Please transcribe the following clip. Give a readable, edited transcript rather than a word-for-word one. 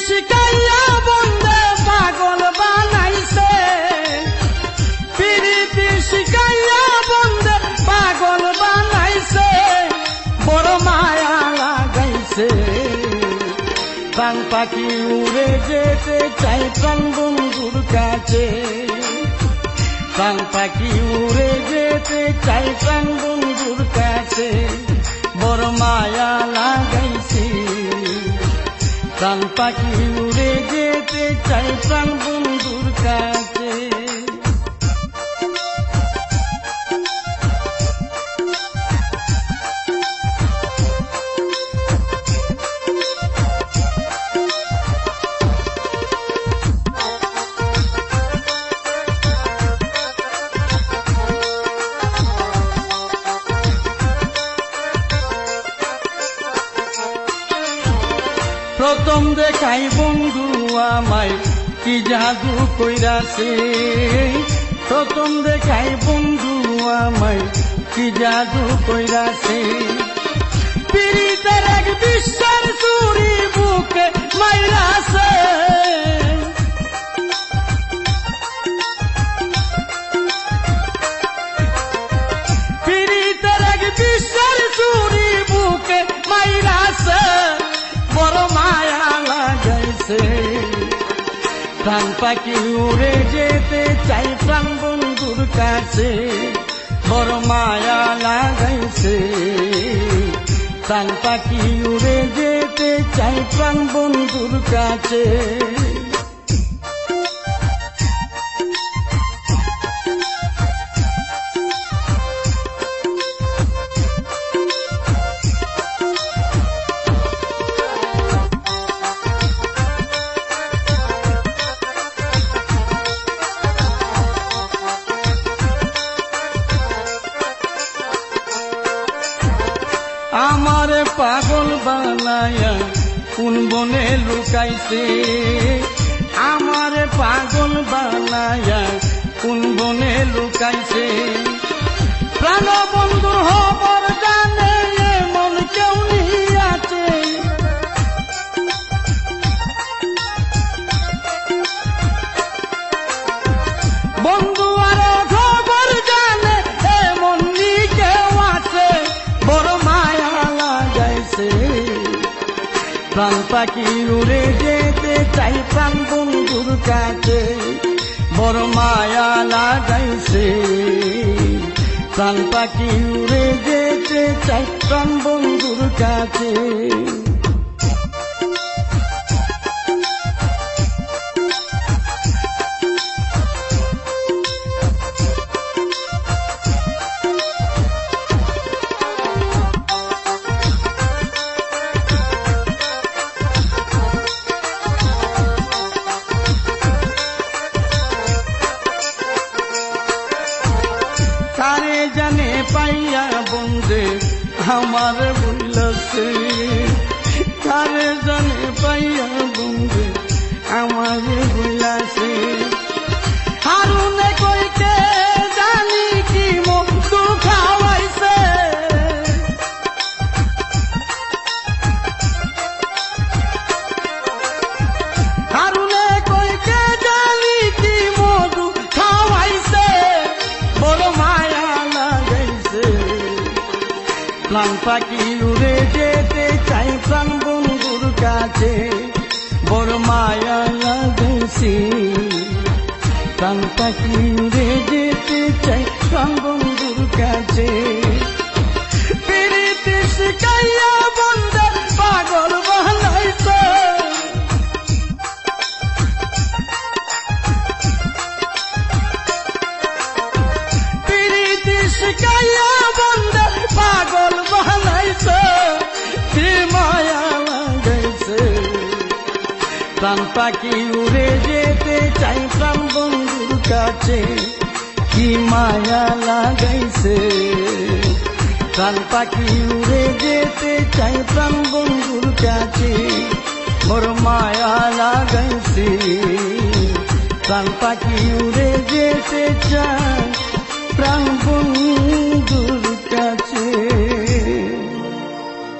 শিকাইয়া বন্দে পাগল বানাইছে, পিরিতি শিকাইয়া বন্দে পাগল বানাইছে, বড় মায়া লাগাইছে। প্রাণ পাখি উড়ে যেতে চাই প্রাণ বন্ধুর কাছে, প্রাণ পাখি উড়ে যেতে চাই প্রাণ বন্ধুর কাছে, বড় মায়া লাগাইছে। প্রাণ পাখি উড়ে যেতে চাই প্রাণ বন্ধুর কাছে। প্রথম দেখাই বন্ধু আমায় কি জাদু কইরাছে, প্রথম দেখাই বন্ধু আমায় কি জাদু কইরাছে। পীড়িতের এক বিশ্বের চুরি বুকে মাইরাছে, পীড়িতের এক বিশ্বের চুরি বুকে মাইরাছে, বড় মায়া লাগাইছে। প্রাণ পাখি উড়ে যেতে চাই প্রাণ বন্ধুর কাছে, বড় মায়া লাগাইছে। প্রাণ পাখি উড়ে যেতে চাই প্রাণ বন্ধুর কাছে। আমারে পাগল বানায়া কোন বনে লুকাইছে, আমারে পাগল বানায়া কোন বনে লুকাইছে। প্রাণ বন্ধুর খবর জানে এমন কেউ নিয়াছে, বন্ধু আর খবর জানে এমন নি কেউ আছে, বড় মায়া লাগাইছে। প্রাণ পাখি উড়ে যেতে চাই প্রাণ বন্ধুর কাছে, বড় মায়া লাগাইছে। প্রাণ পাখি উড়ে যেতে চাই প্রাণ বন্ধুর কাছে। কারে জানে পাইয়া বন্দে আমার বইলাছে, কারে জানে পাইয়া বন্দে আমার বইলাছে। হারুনে কইতে জানি কি মধু খাওয়াইছে, হারুনে কইতে জানি কি মধু খাওয়াইছে, বড় মায়া লাগাইছে। প্রাণ পাখি উড়ে যেতে চাই প্রাণ বন্ধুর কাছে, বড় মায়া লাগাইছে। প্রাণ পাখি উড়ে যেতে চাই প্রাণ বন্ধুর কাছে। পীড়িতি শিকাইয়া বন্দে পাগল বানাইছে, পীড়িতি শিকাইয়া বন্দে পাগল বানাইছে, কি মায়া লাগাইছে। প্রাণ পাখি উড়ে যেতে চাই প্রাণ বন্ধুর কাছে, কি মায়া লাগাইছে। প্রাণ পাখি উড়ে যেতে চাই প্রাণ বন্ধুর কাছে, বড় মায়া লাগাইছে। প্রাণ পাখি উড়ে যেতে চাই।